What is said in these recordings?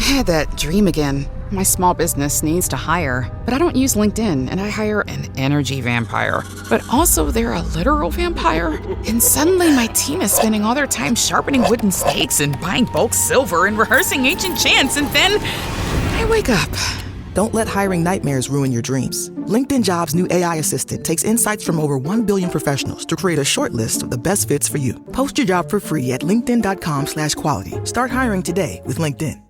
had that dream again. My small business needs to hire, but I don't use LinkedIn, and I hire an energy vampire. But also, they're a literal vampire. And suddenly, my team is spending all their time sharpening wooden stakes and buying bulk silver and rehearsing ancient chants, and then I wake up. Don't let hiring nightmares ruin your dreams. LinkedIn Jobs' new AI assistant takes insights from over 1 billion professionals to create a short list of the best fits for you. Post your job for free at linkedin.com/quality. Start hiring today with LinkedIn.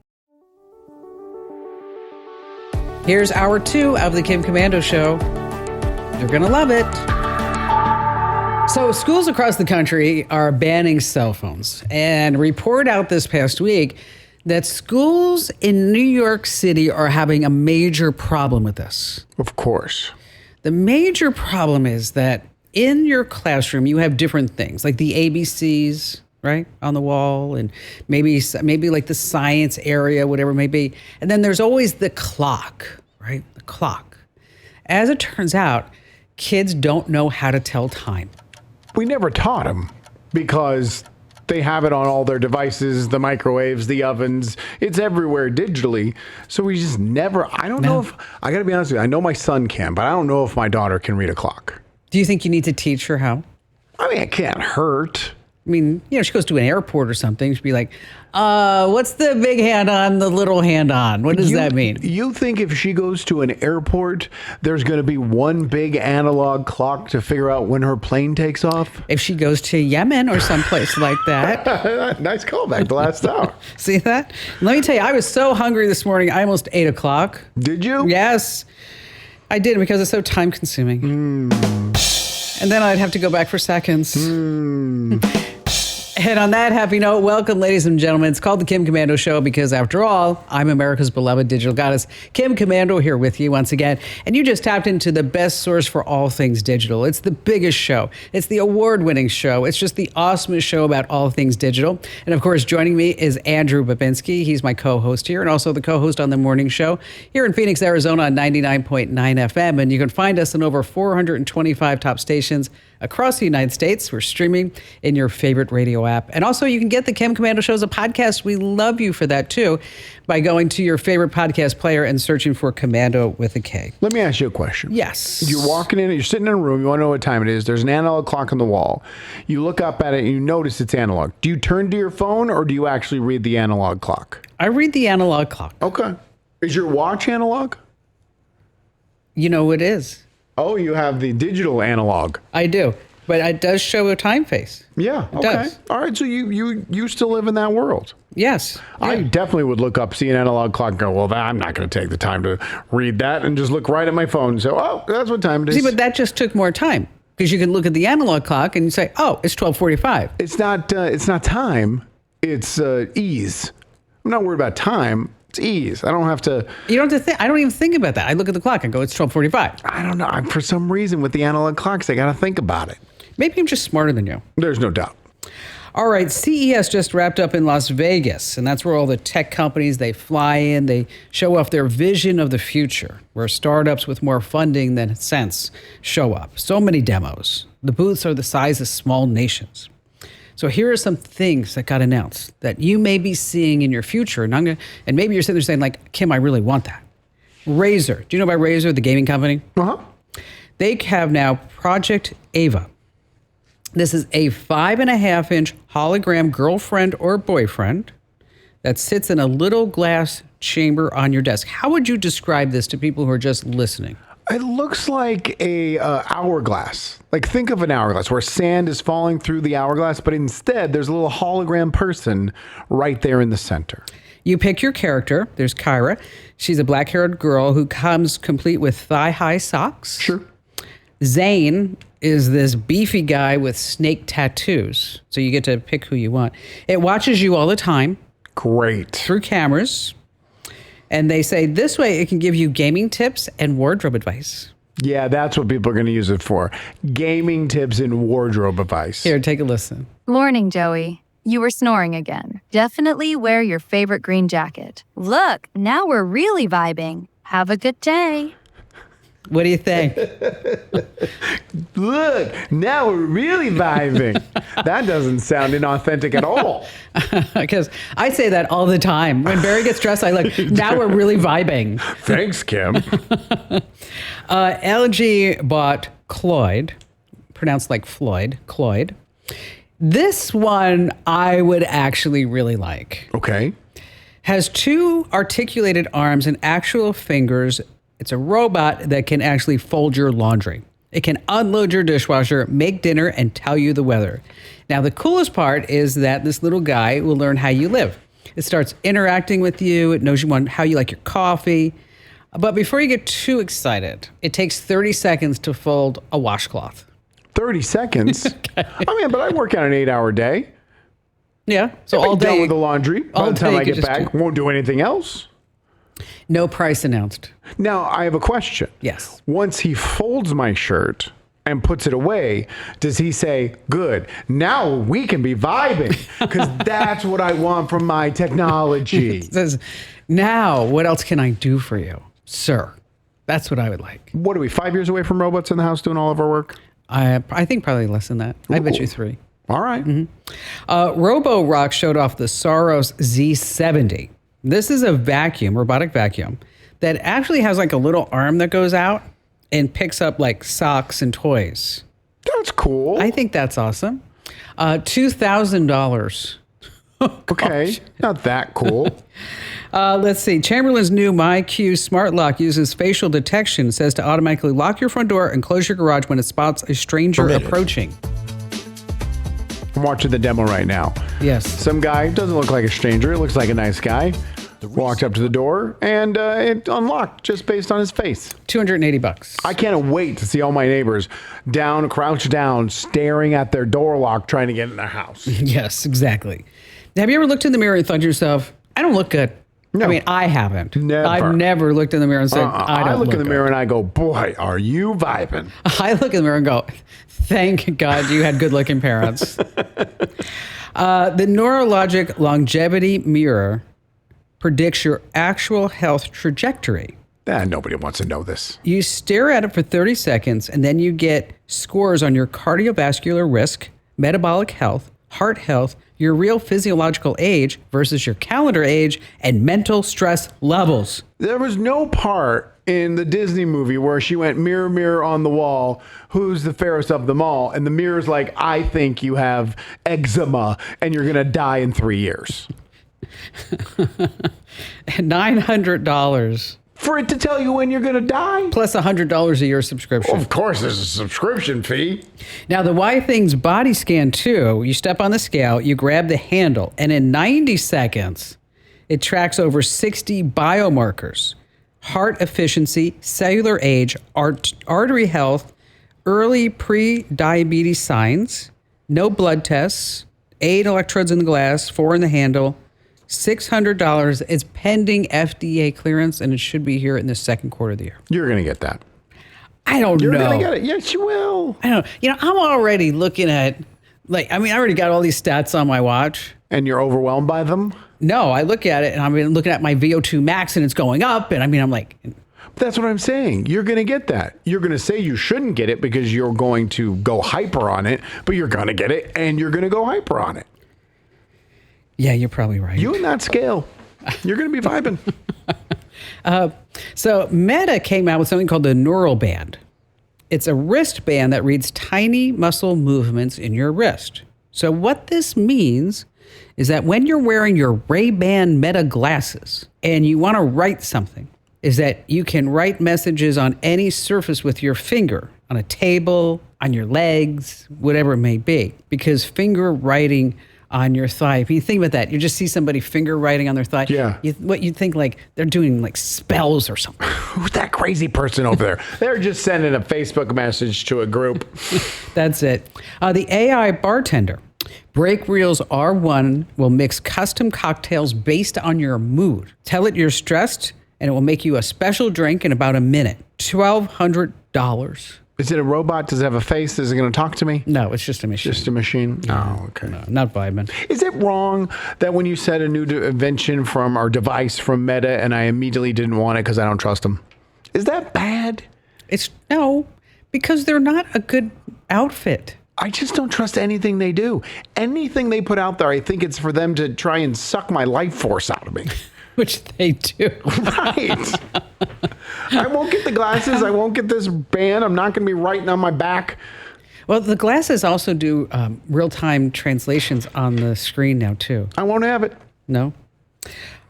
Here's hour 2 of the Kim Komando Show. You're going to love it. So schools across the country are banning cell phones. And a report out this past week that schools in New York City are having a major problem with this. Of course. The major problem is that in your classroom, you have different things like the ABCs, right, on the wall, and maybe like the science area, whatever it may be. And then there's always the clock, right? The clock. As it turns out, kids don't know how to tell time. We never taught them because they have it on all their devices, the microwaves, the ovens. It's everywhere digitally. So we just never, I don't know if, I got to be honest with you, I know my son can, but I don't know if my daughter can read a clock. Do you think you need to teach her how? I mean, it can't hurt. I mean, she goes to an airport or something. She'd be like, what's the big hand on, the little hand on? What does that mean? You think if she goes to an airport, there's going to be one big analog clock to figure out when her plane takes off? If she goes to Yemen or someplace like that. Nice callback the last hour. See that? Let me tell you, I was so hungry this morning. I almost ate a clock. Did you? Yes, I did because it's so time consuming. And then I'd have to go back for seconds. And on that happy note, welcome, ladies and gentlemen. It's called the Kim Komando Show because, after all, I'm America's beloved digital goddess, Kim Komando, here with you once again. And you just tapped into the best source for all things digital. It's the biggest show. It's the award-winning show. It's just the awesomest show about all things digital. And, of course, joining me is Andrew Babinski. He's my co-host here and also the co-host on the morning show here in Phoenix, Arizona on 99.9 FM. And you can find us on over 425 top stations across the United States. We're streaming in your favorite radio app. And also, you can get the Kim Komando Show as a podcast. We love you for that, too, by going to your favorite podcast player and searching for Komando with a K. Let me ask you a question. Yes. You're walking in, you're sitting in a room, you want to know what time it is. There's an analog clock on the wall. You look up at it and you notice it's analog. Do you turn to your phone or do you actually read the analog clock? I read the analog clock. Okay. Is your watch analog? You know it is. Oh, you have the digital analog. I do. But it does show a time face. Yeah. It Okay. does. All right. So you still live in that world. Yes. I definitely would look up, see an analog clock and go, well, I'm not going to take the time to read that, and just look right at my phone and say, oh, that's what time it is. See, but that just took more time because you can look at the analog clock and you say, oh, it's 12:45. It's not time. It's ease. I'm not worried about time. It's ease. I don't have to. You don't have to think. I don't even think about that. I look at the clock and go, it's 12:45. I don't know. For some reason, with the analog clocks, I got to think about it. Maybe I'm just smarter than you. There's no doubt. All right, CES just wrapped up in Las Vegas, and that's where all the tech companies, they fly in, they show off their vision of the future, where startups with more funding than sense show up. So many demos. The booths are the size of small nations. So here are some things that got announced that you may be seeing in your future, and maybe you're sitting there saying, like, Kim, I really want that. Razer. Do you know about Razer, the gaming company? Uh-huh. They have now Project Ava. This is a 5.5-inch hologram girlfriend or boyfriend that sits in a little glass chamber on your desk. How would you describe this to people who are just listening? It looks like a hourglass. Like, think of an hourglass where sand is falling through the hourglass, but instead there's a little hologram person right there in the center. You pick your character. There's Kyra. She's a black-haired girl who comes complete with thigh-high socks. Sure. Zane is this beefy guy with snake tattoos. So you get to pick who you want. It watches you all the time. Great. Through cameras. And they say this way it can give you gaming tips and wardrobe advice. Yeah, that's what people are going to use it for. Gaming tips and wardrobe advice. Here, take a listen. Morning, Joey. You were snoring again. Definitely wear your favorite green jacket. Look, now we're really vibing. Have a good day. What do you think? Look, now we're really vibing. That doesn't sound inauthentic at all. Because I say that all the time. When Barry gets dressed, I like, now we're really vibing. Thanks, Kim. LG bought CLOid, pronounced like Floyd, CLOid. This one I would actually really like. Okay. Has 2 articulated arms and actual fingers. It's a robot that can actually fold your laundry. It can unload your dishwasher, make dinner, and tell you the weather. Now, the coolest part is that this little guy will learn how you live. It starts interacting with you. It knows how you like your coffee. But before you get too excited, it takes 30 seconds to fold a washcloth. 30 seconds? Okay. I mean, but I work out an 8-hour day. Yeah. So I'll all be done day. with the laundry. By the time I get back, won't do anything else. No price announced. Now, I have a question. Yes. Once he folds my shirt and puts it away, does he say, good, now we can be vibing? Because that's what I want from my technology. It says, now, what else can I do for you, sir? That's what I would like. What are we, 5 years away from robots in the house doing all of our work? I think probably less than that. I bet you 3. All right. Roborock showed off the Soros Z70. This is a vacuum, robotic vacuum, that actually has like a little arm that goes out and picks up like socks and toys. That's cool. I think that's awesome. $2,000. Okay, not that cool. Let's see. Chamberlain's new MyQ smart lock uses facial detection. It says to automatically lock your front door and close your garage when it spots a stranger approaching. I'm watching the demo right now. Yes. Some guy, doesn't look like a stranger, it looks like a nice guy, walked up to the door and it unlocked just based on his face. $280. I can't wait to see all my neighbors crouched down, staring at their door lock, trying to get in their house. Yes, exactly. Have you ever looked in the mirror and thought to yourself, I don't look good? No. I mean, I haven't. Never. I've never looked in the mirror and said, I don't look in the good. mirror and I go, boy, are you vibing? I look in the mirror and go, thank God you had good-looking parents. The Neurologic Longevity Mirror predicts your actual health trajectory. Nobody wants to know this. You stare at it for 30 seconds, and then you get scores on your cardiovascular risk, metabolic health, heart health, your real physiological age versus your calendar age, and mental stress levels. There was no part in the Disney movie where she went, mirror, mirror on the wall, who's the fairest of them all? And the mirror's like, I think you have eczema and you're going to die in 3 years. $900 For it to tell you when you're going to die? plus $100 a year subscription. Of course, there's a subscription fee. Now, the Y Things body scan, too, you step on the scale, you grab the handle, and in 90 seconds, it tracks over 60 biomarkers: heart efficiency, cellular age, artery health, early pre-diabetes signs, no blood tests, 8 electrodes in the glass, 4 in the handle, $600. It's pending FDA clearance, and it should be here in the second quarter of the year. You're going to get that. I don't You're know. going to get it. Yes, you will. I don't know. You know, I'm already looking at, I already got all these stats on my watch. And you're overwhelmed by them? No, I look at it, and I'm looking at my VO2 max, and it's going up. And I'm like, That's what I'm saying. You're going to get that. You're going to say you shouldn't get it because you're going to go hyper on it, but you're going to get it, and you're going to go hyper on it. yeah, you're probably right. You and that scale, you're going to be vibing. So Meta came out with something called the Neural Band. It's a wristband that reads tiny muscle movements in your wrist. So what this means is that when you're wearing your Ray-Ban Meta glasses and you want to write something, is that you can write messages on any surface with your finger, on a table, on your legs, whatever it may be, because finger writing on your thigh. If you think about that, you just see somebody finger writing on their thigh. Yeah. What you think, like they're doing like spells or something. Who's that crazy person over there? They're just sending a Facebook message to a group. That's it. The AI bartender. Break Reels R1 will mix custom cocktails based on your mood. Tell it you're stressed, and it will make you a special drink in about a minute. $1,200. Is it a robot? Does it have a face? Is it going to talk to me? No, it's just a machine. Just a machine? Oh, okay. No, not vibing. Is it wrong that when you said a new invention from our device from Meta and I immediately didn't want it because I don't trust them? Is that bad? It's no, because they're not a good outfit. I just don't trust anything they do. Anything they put out there, I think it's for them to try and suck my life force out of me. Which they do. Right. I won't get the glasses. I won't get this band. I'm not going to be writing on my back. Well, the glasses also do real-time translations on the screen now, too. I won't have it. No?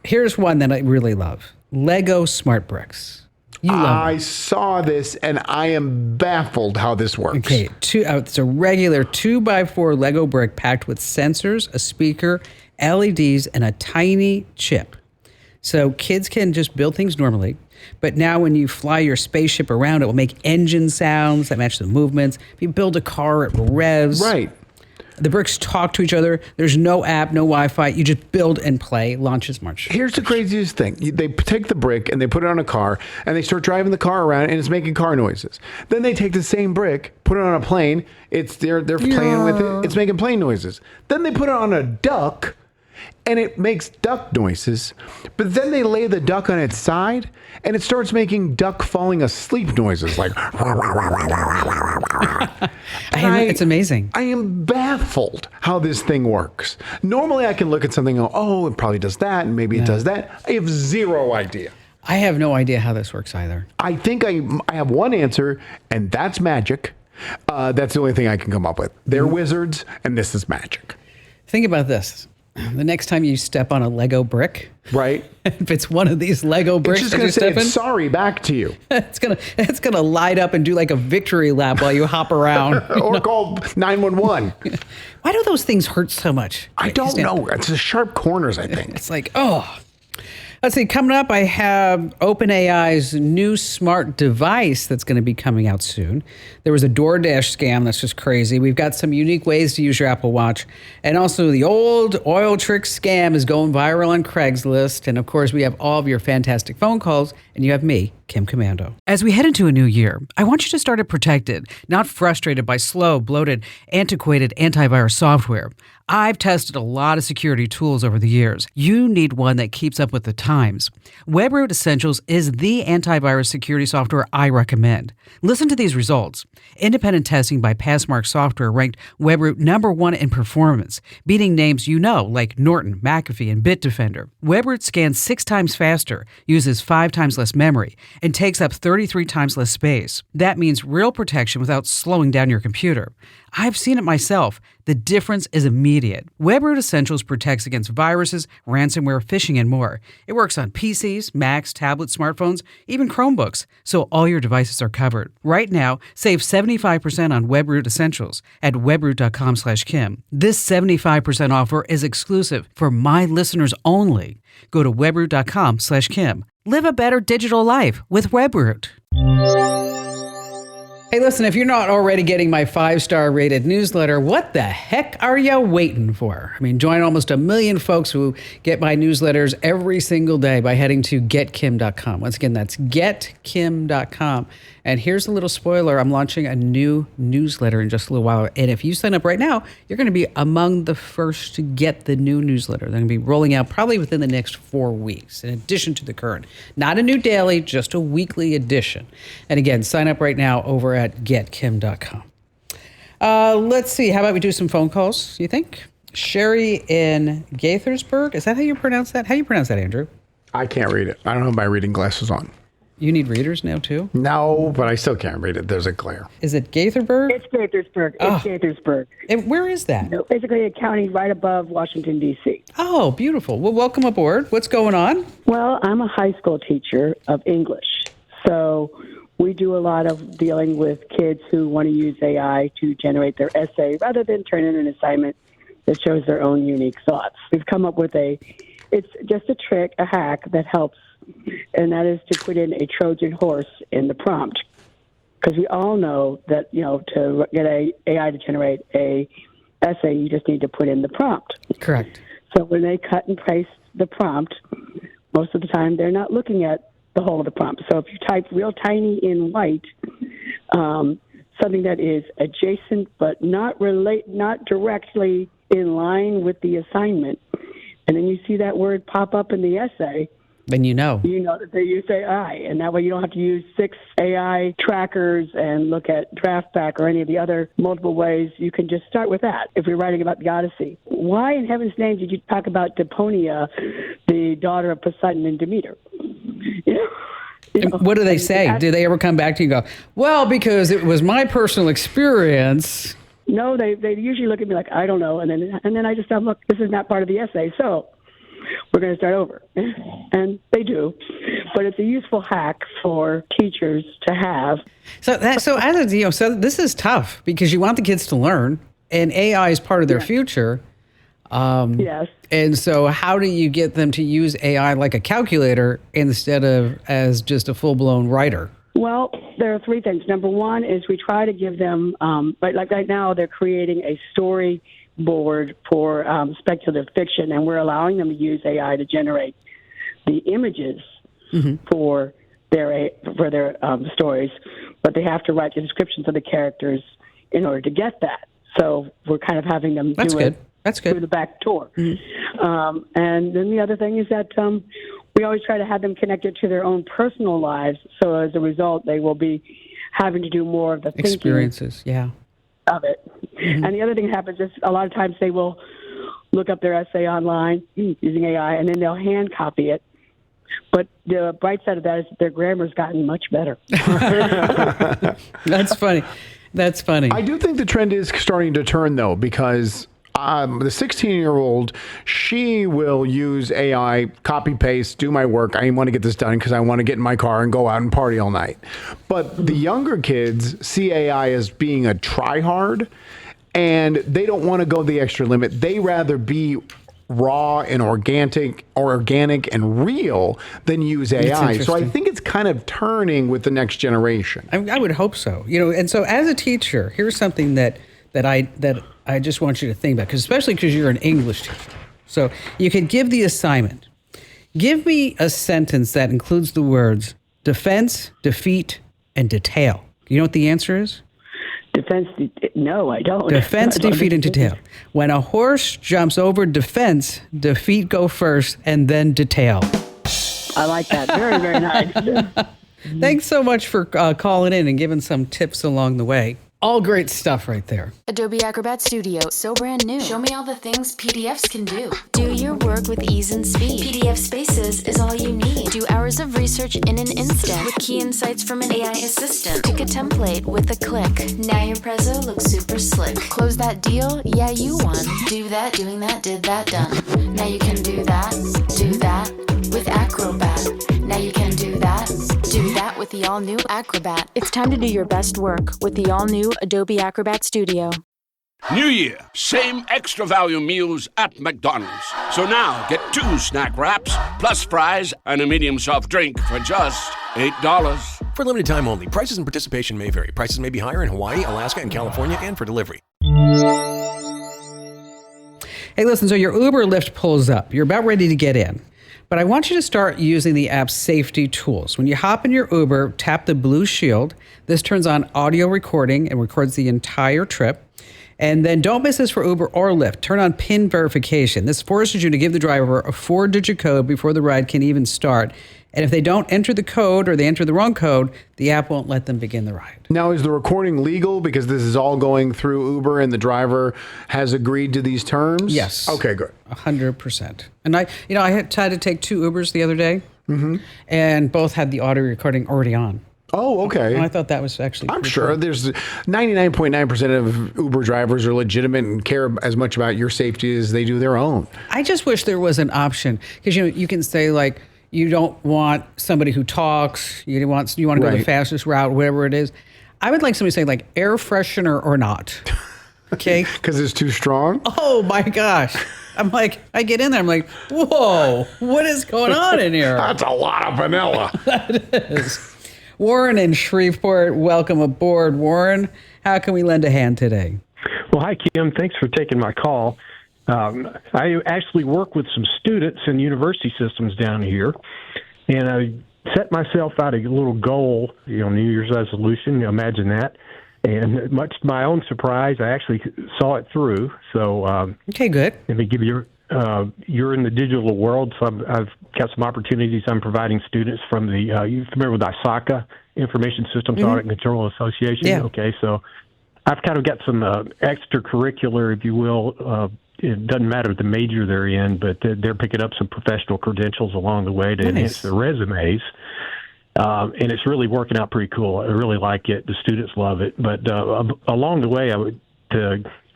Here's one that I really love. Lego Smart Bricks. You love I them. saw this, and I am baffled how this works. Okay, it's a regular 2x4 Lego brick packed with sensors, a speaker, LEDs, and a tiny chip. So kids can just build things normally, but now when you fly your spaceship around, it will make engine sounds that match the movements. If you build a car, it revs. Right. The bricks talk to each other. There's no app, no Wi-Fi. You just build and play. Launches March. Here's the craziest thing. They take the brick and they put it on a car and they start driving the car around and it's making car noises. Then they take the same brick, put it on a plane. They're playing with it. It's making plane noises. Then they put it on a duck and it makes duck noises. But then they lay the duck on its side and it starts making duck falling asleep noises like It's amazing. I am baffled how this thing works. Normally I can look at something and go, oh, it probably does that and maybe it does that. I have zero idea. I have no idea how this works either. I think I have one answer, and that's magic. That's the only thing I can come up with. They're wizards, and this is magic. Think about this. The next time you step on a Lego brick, Right? if it's one of these Lego bricks It's just that going you to say, step in, sorry, back to you. it's gonna light up and do like a victory lap while you hop around. Or call 911. Why do those things hurt so much? I don't know. It's the sharp corners, I think. It's like, oh. Let's see, coming up, I have OpenAI's new smart device that's going to be coming out soon. There was a DoorDash scam that's just crazy. We've got some unique ways to use your Apple Watch. And also, the old oil trick scam is going viral on Craigslist. And of course, we have all of your fantastic phone calls. And you have me, Kim Commando. As we head into a new year, I want you to start it protected, not frustrated by slow, bloated, antiquated antivirus software. I've tested a lot of security tools over the years. You need one that keeps up with the times. WebRoot Essentials is the antivirus security software I recommend. Listen to these results. Independent testing by Passmark Software ranked WebRoot #1 in performance, beating names you know like Norton, McAfee, and Bitdefender. WebRoot scans 6 times faster, uses 5 times less memory, and takes up 33 times less space. That means real protection without slowing down your computer. I've seen it myself. The difference is immediate. WebRoot Essentials protects against viruses, ransomware, phishing, and more. It works on PCs, Macs, tablets, smartphones, even Chromebooks, so all your devices are covered. Right now, save 75% on WebRoot Essentials at webroot.com/Kim. This 75% offer is exclusive for my listeners only. Go to webroot.com/Kim. Live a better digital life with WebRoot. Hey, listen, if you're not already getting my 5-star rated newsletter, what the heck are you waiting for? I mean, join almost 1 million folks who get my newsletters every single day by heading to getkim.com. Once again, that's getkim.com. And here's a little spoiler. I'm launching a new newsletter in just a little while. And if you sign up right now, you're going to be among the first to get the new newsletter. They're going to be rolling out probably within the next 4 weeks, in addition to the current. Not a new daily, just a weekly edition. And again, sign up right now over at getkim.com. Let's see. How about we do some phone calls, you think? Sherry in Gaithersburg. Is that how you pronounce that? How do you pronounce that, Andrew? I can't read it. I don't have my reading glasses on. You need readers now, too? No, but I still can't read it. There's a glare. Is it Gaithersburg? It's Gaithersburg. It's Gaithersburg. And where is that? No, basically a county right above Washington, D.C. Oh, beautiful. Well, welcome aboard. What's going on? Well, I'm a high school teacher of English. So we do a lot of dealing with kids who want to use AI to generate their essay rather than turn in an assignment that shows their own unique thoughts. We've come up with it's just a trick, a hack that helps, and that is to put in a Trojan horse in the prompt. Because we all know that, to get a AI to generate a essay, you just need to put in the prompt. Correct. So when they cut and paste the prompt, most of the time they're not looking at the whole of the prompt. So if you type real tiny in white, something that is adjacent but not directly in line with the assignment, and then you see that word pop up in the essay, Then you know. You know that they use AI, and that way you don't have to use 6 AI trackers and look at DraftBack or any of the other multiple ways. You can just start with that. If you're writing about the Odyssey, why in heaven's name did you talk about Deponia, the daughter of Poseidon and Demeter? What do they say? Do they ever come back to you and go, well, because it was my personal experience? No, they usually look at me like, I don't know. And then I just tell them, look, this is not part of the essay. So we're going to start over. And they do. But it's a useful hack for teachers to have. So this is tough because you want the kids to learn, and AI is part of their future. Yes. And so how do you get them to use AI like a calculator instead of as just a full-blown writer? Well, there are 3 things. Number one is we try to give them, like right now they're creating a storyboard for speculative fiction, and we're allowing them to use AI to generate the images for their stories, but they have to write the descriptions of the characters in order to get that. So we're kind of having them do it. That's good. Through the back door. And then the other thing is that we always try to have them connected to their own personal lives. So as a result, they will be having to do more of the thinking experiences, of it. And the other thing that happens is a lot of times they will look up their essay online using AI, and then they'll hand copy it. But the bright side of that is that their grammar's gotten much better. That's funny. That's funny. I do think the trend is starting to turn, though, because the 16-year-old, she will use AI, copy paste, do my work. I want to get this done because I want to get in my car and go out and party all night. But the younger kids see AI as being a try-hard, and they don't want to go the extra limit. They rather be raw and organic and real than use AI. So I think it's kind of turning with the next generation. I would hope so. And so as a teacher, here's something that I just want you to think about, especially because you're an English teacher. So you could give the assignment. Give me a sentence that includes the words defense, defeat, and detail. You know what the answer is? Defense, no, I don't. Defense, defeat, and detail. When a horse jumps over defense, defeat go first, and then detail. I like that. Very, very nice. Thanks so much for calling in and giving some tips along the way. All great stuff right there. Adobe Acrobat Studio, so brand new. Show me all the things PDFs can do. Do your work with ease and speed. PDF Spaces is all you need. Do hours of research in an instant with key insights from an AI assistant. Pick a template with a click. Now your prezzo looks super slick. Close that deal? Yeah, you won. Do that, doing that, did that, done. Now you can do that with Acrobat. Now you can do that with the all-new Acrobat. It's time to do your best work with the all-new Adobe Acrobat Studio. New Year, same extra value meals at McDonald's. So now get 2 snack wraps, plus fries, and a medium soft drink for just $8. For limited time only. Prices and participation may vary. Prices may be higher in Hawaii, Alaska, and California, and for delivery. Hey, listen, so your Uber Lyft pulls up. You're about ready to get in. But I want you to start using the app's safety tools. When you hop in your Uber, tap the blue shield. This turns on audio recording and records the entire trip. And then don't miss this for Uber or Lyft. Turn on PIN verification. This forces you to give the driver a 4-digit code before the ride can even start. And if they don't enter the code or they enter the wrong code, the app won't let them begin the ride. Now, is the recording legal because this is all going through Uber and the driver has agreed to these terms? Yes. Okay, good. 100%. And I had tried to take 2 Ubers the other day, and both had the audio recording already on. Oh, okay. And I thought that was actually I'm sure cool. There's 99.9% of Uber drivers are legitimate and care as much about your safety as they do their own. I just wish there was an option because you can say like you don't want somebody who talks, you want to go the fastest route, whatever it is. I would like somebody to say like air freshener or not. Okay? Because it's too strong? Oh my gosh. I'm like, I get in there, I'm like, whoa, what is going on in here? That's a lot of vanilla. That is. Warren in Shreveport, welcome aboard. Warren, how can we lend a hand today? Well, hi, Kim. Thanks for taking my call. I actually work with some students in university systems down here, and I set myself out a little goal, New Year's resolution, imagine that. And much to my own surprise, I actually saw it through. So, okay, good. Let me give you you're in the digital world, so I've got some opportunities I'm providing students from the, you familiar with ISACA, Information Systems Audit and Control Association? Yeah. Okay, so I've kind of got some extracurricular, if you will. It doesn't matter the major they're in, but they're picking up some professional credentials along the way to enhance their resumes. And it's really working out pretty cool. I really like it. The students love it. But along the way,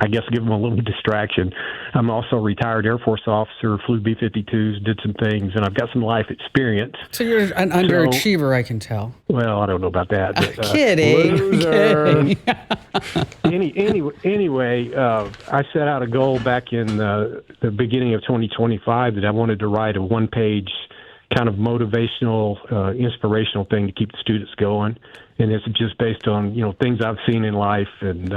I guess, give them a little distraction. I'm also a retired Air Force officer, flew B-52s, did some things, and I've got some life experience. So you're an underachiever, I can tell. Well, I don't know about that. But, kidding. Anyway, I set out a goal back in the beginning of 2025 that I wanted to write a one-page kind of motivational, inspirational thing to keep the students going. And it's just based on, things I've seen in life, and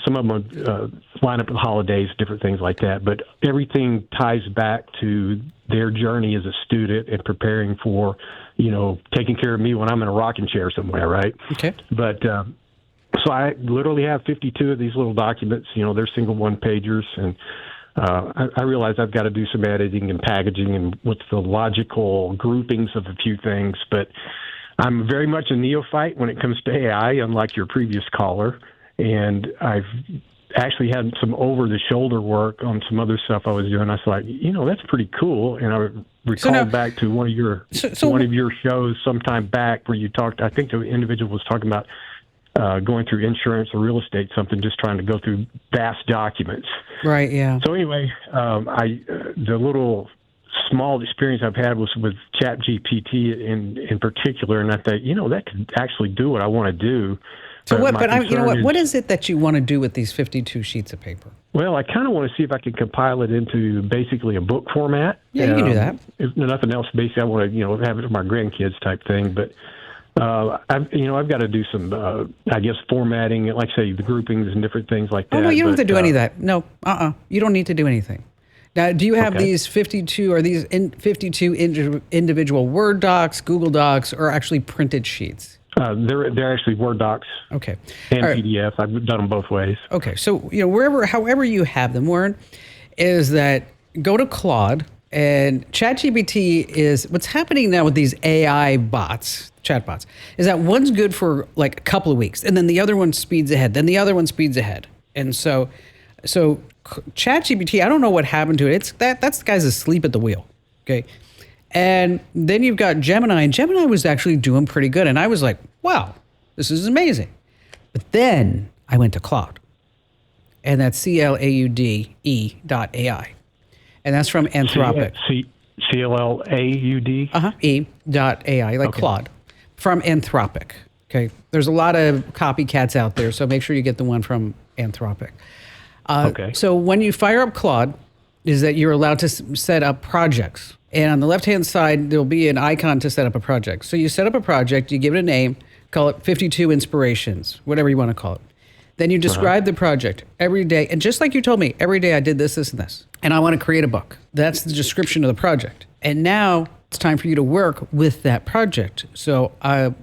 some of them line up with holidays, different things like that. But everything ties back to their journey as a student and preparing for, taking care of me when I'm in a rocking chair somewhere, right? Okay. But so I literally have 52 of these little documents. They're single one-pagers, and I realize I've got to do some editing and packaging and what's the logical groupings of a few things. But I'm very much a neophyte when it comes to AI, unlike your previous caller. And I've actually had some over-the-shoulder work on some other stuff I was doing. I was like, that's pretty cool. And I recalled back to one of your shows sometime back where you talked. I think the individual was talking about going through insurance or real estate, something, just trying to go through vast documents. Right. Yeah. So anyway, the little small experience I've had was with ChatGPT in particular, and I thought, that could actually do what I want to do. So what is it that you want to do with these 52 sheets of paper? Well, I kind of want to see if I can compile it into basically a book format. Yeah, you can do that. If nothing else, basically, I want to, have it for my grandkids type thing. But I've got to do some, formatting, like say the groupings and different things like that. Oh no, you don't have to do any of that. No, you don't need to do anything. Now, do you have these 52? Are these 52 individual Word docs, Google Docs, or actually printed sheets? They're actually Word docs. Okay. And PDFs. I've done them both ways. Okay. So, however you have them, Warren, is that go to CLOid, and ChatGPT is what's happening now with these AI bots, chatbots, is that one's good for like a couple of weeks, and then the other one speeds ahead, then the other one speeds ahead. And so ChatGPT, I don't know what happened to it. That's the guy's asleep at the wheel. Okay. And then you've got Gemini, and Gemini was actually doing pretty good. And I was like, wow, this is amazing. But then I went to CLOid, and that's CLAUDE.ai. And that's from Anthropic. CLAUD? E.ai, like CLOid, from Anthropic. Okay. There's a lot of copycats out there, so make sure you get the one from Anthropic. So when you fire up CLOid, is that you're allowed to set up projects. And on the left-hand side, there'll be an icon to set up a project. So you set up a project, you give it a name, call it 52 Inspirations, whatever you want to call it. Then you describe the project every day. And just like you told me, every day I did this, this, and this. And I want to create a book. That's the description of the project. And now it's time for you to work with that project. So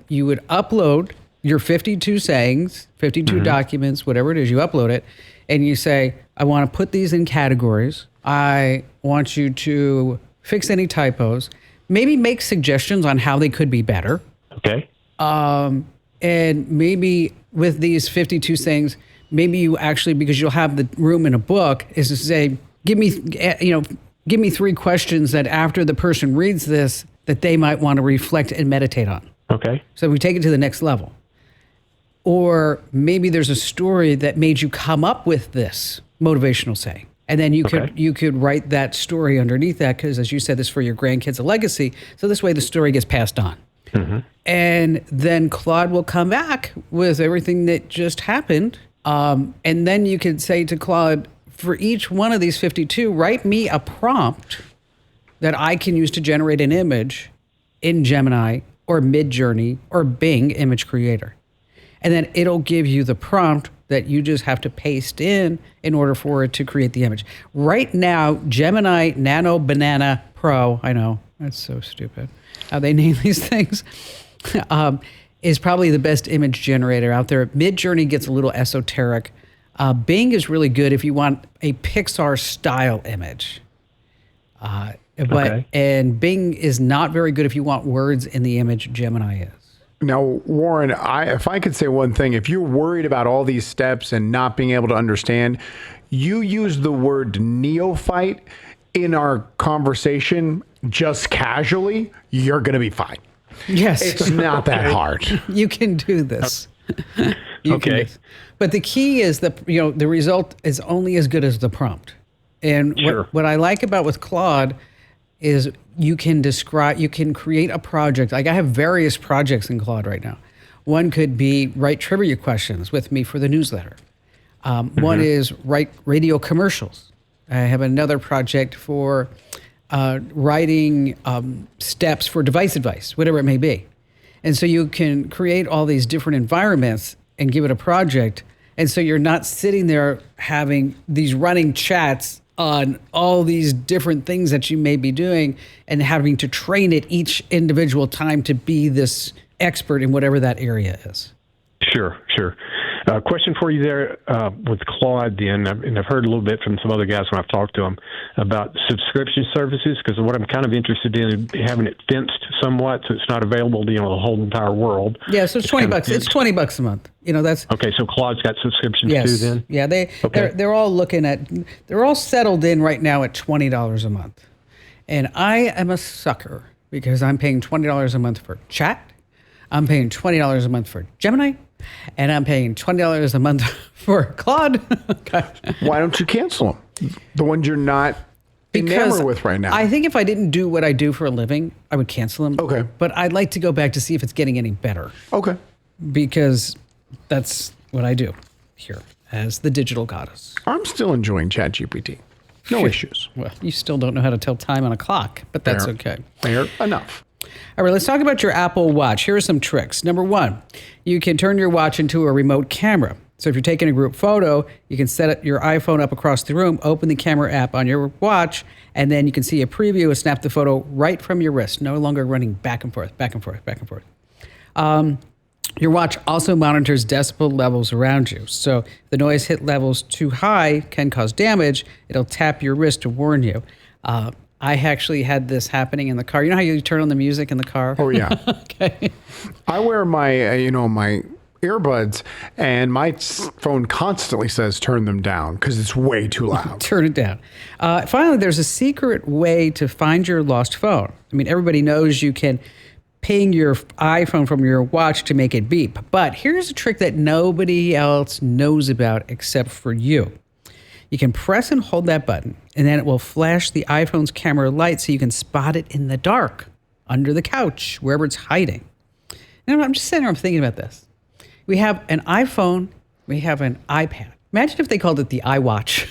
you would upload your 52 sayings, 52 documents, whatever it is, you upload it. And you say, I want to put these in categories. I want you to fix any typos, maybe make suggestions on how they could be better. Okay. And maybe with these 52 sayings, maybe you actually, because you'll have the room in a book, is to say, give me 3 questions that after the person reads this, that they might want to reflect and meditate on. Okay. So we take it to the next level. Or maybe there's a story that made you come up with this motivational saying. And then you could write that story underneath that, because as you said, this is for your grandkids, a legacy. So this way the story gets passed on. And then CLOid will come back with everything that just happened. And then you could say to CLOid, for each one of these 52, write me a prompt that I can use to generate an image in Gemini or Midjourney or Bing Image Creator. And then it'll give you the prompt that you just have to paste in order for it to create the image. Right now, Gemini Nano Banana Pro, I know, that's so stupid how they name these things, is probably the best image generator out there. Midjourney gets a little esoteric. Bing is really good if you want a Pixar style image. And Bing is not very good if you want words in the image. Gemini is. Now, Warren, if I could say one thing, if you're worried about all these steps and not being able to understand, you use the word neophyte in our conversation just casually, you're going to be fine. Yes. It's not that hard. You can do this. Okay. But the key is the result is only as good as the prompt. And Sure. what I like about with CLOid is you can create a project. Like I have various projects in CLOid right now. One could be write trivia questions with me for the newsletter. One is write radio commercials. I have another project for writing steps for device advice, whatever it may be. And so you can create all these different environments and give it a project. And so you're not sitting there having these running chats on all these different things that you may be doing and having to train it each individual time to be this expert in whatever that area is. Sure. Question for you there with CLOid then, and I've heard a little bit from some other guys when I've talked to them about subscription services, because what I'm kind of interested in is having it fenced somewhat so it's not available to the whole entire world. Yeah, so it's $20. It's $20 a month. That's okay. So CLOid's got subscriptions too then. Yeah, they're all settled in right now at $20 a month, and I am a sucker because I'm paying $20 a month for chat, I'm paying $20 a month for Gemini. And I'm paying $20 a month for CLOid. Why don't you cancel them? The ones you're not enamored with right now. I think if I didn't do what I do for a living, I would cancel them. Okay. But I'd like to go back to see if it's getting any better. Okay. Because that's what I do here as the digital goddess. I'm still enjoying ChatGPT. No issues. Well, you still don't know how to tell time on a clock, but that's okay. Fair enough. All right, let's talk about your Apple Watch. Here are some tricks. Number one, you can turn your watch into a remote camera. So if you're taking a group photo, you can set your iPhone up across the room, open the camera app on your watch, and then you can see a preview and snap the photo right from your wrist, no longer running back and forth, back and forth, back and forth. Your watch also monitors decibel levels around you. So if the noise hit levels too high can cause damage. It'll tap your wrist to warn you. I actually had this happening in the car. You know how you turn on the music in the car? Oh, yeah. Okay. I wear my, my earbuds, and my phone constantly says turn them down because it's way too loud. Turn it down. Finally, there's a secret way to find your lost phone. I mean, everybody knows you can ping your iPhone from your watch to make it beep. But here's a trick that nobody else knows about except for you. You can press and hold that button, and then it will flash the iPhone's camera light so you can spot it in the dark, under the couch, wherever it's hiding. Now, I'm just sitting here, I'm thinking about this. We have an iPhone, we have an iPad. Imagine if they called it the iWatch.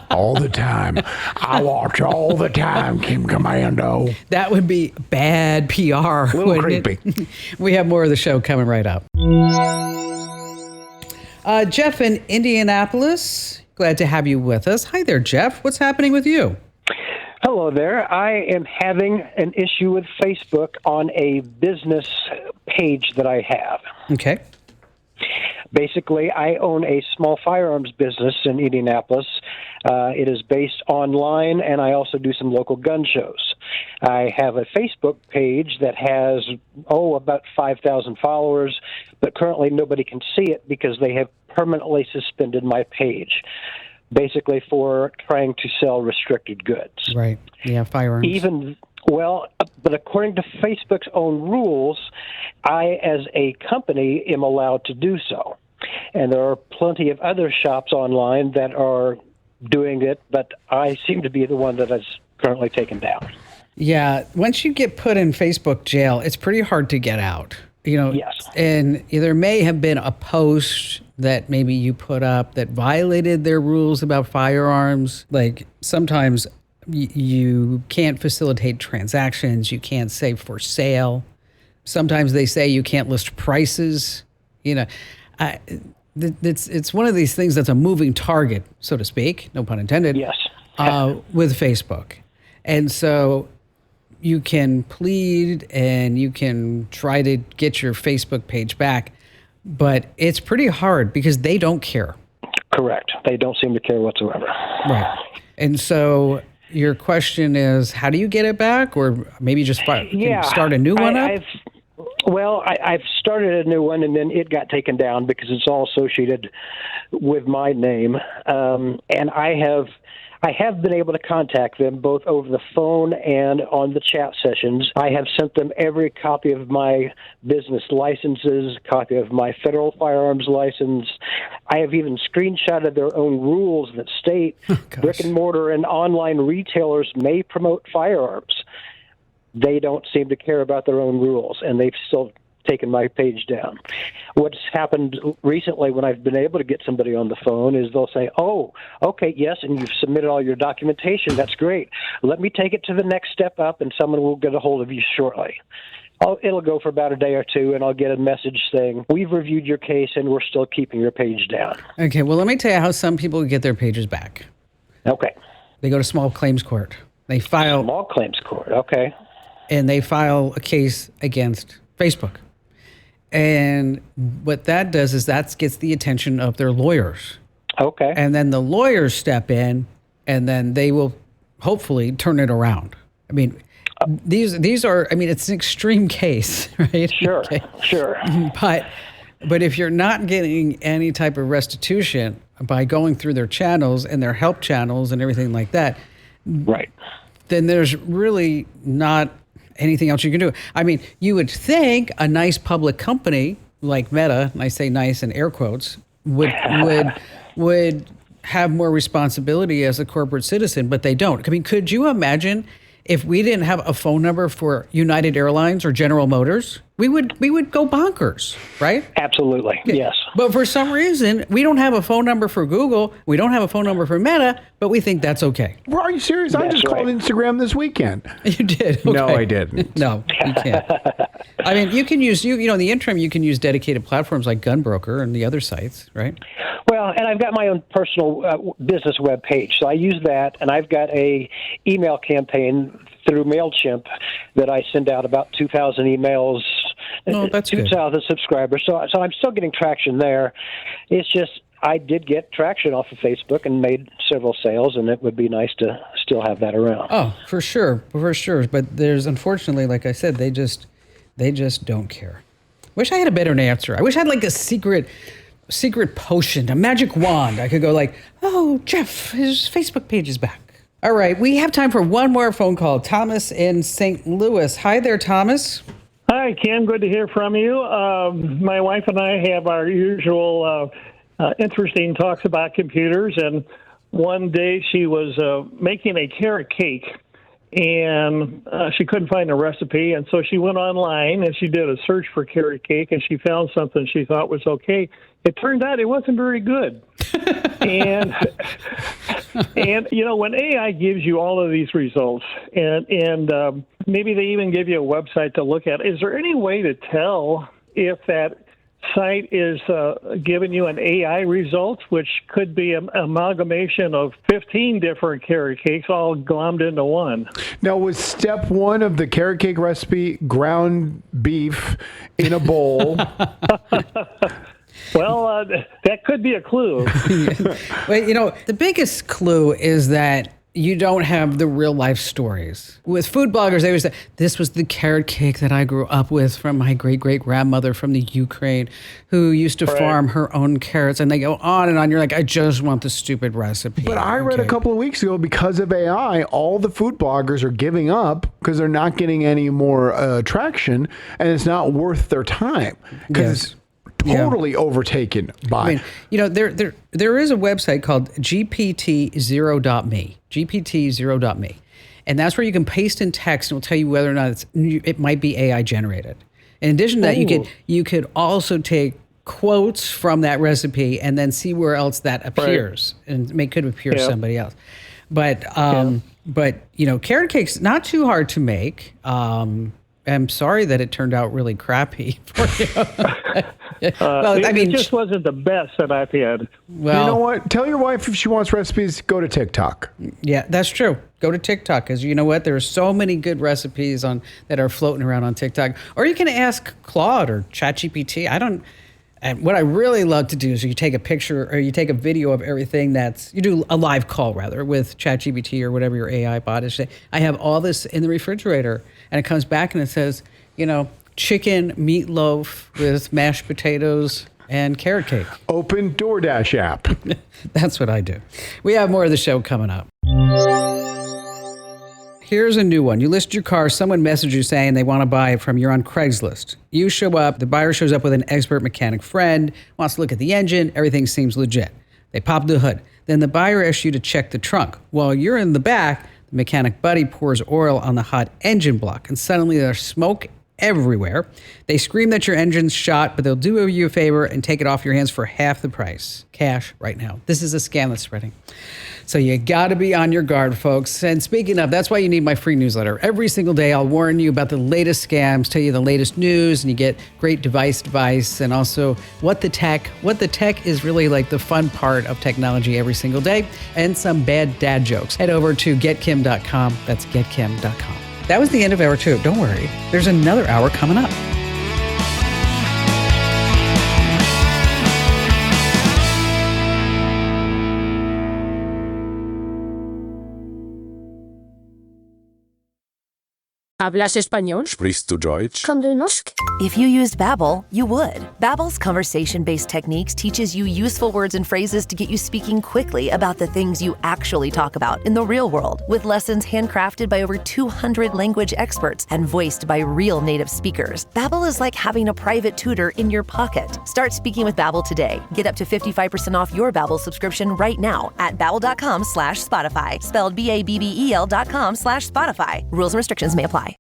All the time. I watch all the time, Kim Commando. That would be bad PR. A little creepy. We have more of the show coming right up. Jeff in Indianapolis, glad to have you with us. Hi there, Jeff. What's happening with you? Hello there. I am having an issue with Facebook on a business page that I have. Okay. Basically, I own a small firearms business in Indianapolis. It is based online, and I also do some local gun shows. I have a Facebook page that has, about 5,000 followers, but currently nobody can see it because they have permanently suspended my page, basically for trying to sell restricted goods. Right. Yeah, firearms. But according to Facebook's own rules, I, as a company, am allowed to do so. And there are plenty of other shops online that are doing it, but I seem to be the one that is currently taken down. Yeah, once you get put in Facebook jail, it's pretty hard to get out. Yes. And there may have been a post that maybe you put up that violated their rules about firearms. Like sometimes you can't facilitate transactions, you can't say for sale. Sometimes they say you can't list prices. It's one of these things that's a moving target, so to speak, no pun intended. Yes. With Facebook. And so you can plead and you can try to get your Facebook page back, but it's pretty hard because they don't care. Correct. They don't seem to care whatsoever. Right. And so your question is, how do you get it back? Or maybe just start a new one up? I've started a new one, and then it got taken down because it's all associated with my name. And I have been able to contact them both over the phone and on the chat sessions. I have sent them every copy of my business licenses, copy of my federal firearms license. I have even screenshotted their own rules that state brick and mortar and online retailers may promote firearms. They don't seem to care about their own rules, and they've still taken my page down. What's happened recently when I've been able to get somebody on the phone is they'll say, "Oh, okay, yes, and you've submitted all your documentation. That's great. Let me take it to the next step up, and someone will get a hold of you shortly." It'll go for about a day or two, and I'll get a message saying, "We've reviewed your case, and we're still keeping your page down." Okay, well, let me tell you how some people get their pages back. Okay. They go to small claims court. They file... Small claims court, okay. And they file a case against Facebook. And what that does is that gets the attention of their lawyers. Okay. And then the lawyers step in, and then they will hopefully turn it around. I mean, these are, I mean, it's an extreme case, right? Sure, okay. Sure. But if you're not getting any type of restitution by going through their channels and their help channels and everything like that, right, then there's really not anything else you can do. I mean, you would think a nice public company like Meta, and I say nice in air quotes, would have more responsibility as a corporate citizen, but they don't. I mean, could you imagine if we didn't have a phone number for United Airlines or General Motors? We would go bonkers, right? Absolutely, yes. But for some reason, we don't have a phone number for Google. We don't have a phone number for Meta, but we think that's okay. Well, are you serious? I just called Instagram this weekend. You did? Okay. No, I didn't. No, you can't. I mean, you can use, in the interim, you can use dedicated platforms like Gunbroker and the other sites, right? Well, and I've got my own personal business web page, so I use that, and I've got a email campaign through MailChimp that I send out about 2,000 emails, 2,000 subscribers. So I'm still getting traction there. It's just I did get traction off of Facebook and made several sales, and it would be nice to still have that around. Oh, for sure. But there's, unfortunately, like I said, they just don't care. Wish I had a better answer. I wish I had like a secret potion, a magic wand. I could go like, "Oh, Jeff, his Facebook page is back." All right, we have time for one more phone call. Thomas in St. Louis. Hi there, Thomas. Hi, Ken. Good to hear from you. My wife and I have our usual interesting talks about computers, and one day she was making a carrot cake, and she couldn't find a recipe, and so she went online and she did a search for carrot cake, and she found something she thought was okay. It turned out it wasn't very good. and when AI gives you all of these results, and maybe they even give you a website to look at, is there any way to tell if that site is giving you an AI result, which could be an amalgamation of 15 different carrot cakes all glommed into one? Now, was step one of the carrot cake recipe ground beef in a bowl? Well, that could be a clue. Well, the biggest clue is that you don't have the real life stories. With food bloggers, they always say, "This was the carrot cake that I grew up with from my great-great-grandmother from the Ukraine who used to farm her own carrots." And they go on and on. You're like, I just want the stupid recipe. But I read a couple of weeks ago, because of AI, all the food bloggers are giving up because they're not getting any more traction, and it's not worth their time because it's totally overtaken by. There is a website called GPT0.me, GPT0.me, and that's where you can paste in text and it'll tell you whether or not it might be AI generated. In addition to that, you could also take quotes from that recipe and then see where else that appears and could appear somebody else. But carrot cake's not too hard to make. I'm sorry that it turned out really crappy for you. It just wasn't the best that I've had. Well, you know what? Tell your wife if she wants recipes, go to TikTok. Yeah, that's true. Go to TikTok, because you know what? There are so many good recipes that are floating around on TikTok. Or you can ask CLOid or ChatGPT. And what I really love to do is you take a picture or you take a video of everything you do a live call rather with ChatGPT or whatever your AI bot is. I have all this in the refrigerator and it comes back and it says, chicken meatloaf with mashed potatoes and carrot cake. Open DoorDash app. That's what I do. We have more of the show coming up. Here's a new one. You list your car, someone messages you saying they want to buy it from you on Craigslist. You show up, the buyer shows up with an expert mechanic friend, wants to look at the engine, everything seems legit. They pop the hood. Then the buyer asks you to check the trunk. While you're in the back, the mechanic buddy pours oil on the hot engine block, and suddenly there's smoke everywhere. They scream that your engine's shot, but they'll do you a favor and take it off your hands for half the price. Cash right now. This is a scam that's spreading. So you got to be on your guard, folks. And speaking of, that's why you need my free newsletter. Every single day, I'll warn you about the latest scams, tell you the latest news, and you get great device advice, and also what the tech is really like the fun part of technology every single day, and some bad dad jokes. Head over to getkim.com. That's getkim.com. That was the end of hour 2. Don't worry. There's another hour coming up. ¿Hablas español? Sprichst du Deutsch? Kann du Norsk? If you used Babbel, you would. Babbel's conversation-based techniques teaches you useful words and phrases to get you speaking quickly about the things you actually talk about in the real world, with lessons handcrafted by over 200 language experts and voiced by real native speakers. Babbel is like having a private tutor in your pocket. Start speaking with Babbel today. Get up to 55% off your Babbel subscription right now at babbel.com/Spotify. Spelled BABBEL.com/Spotify. Rules and restrictions may apply.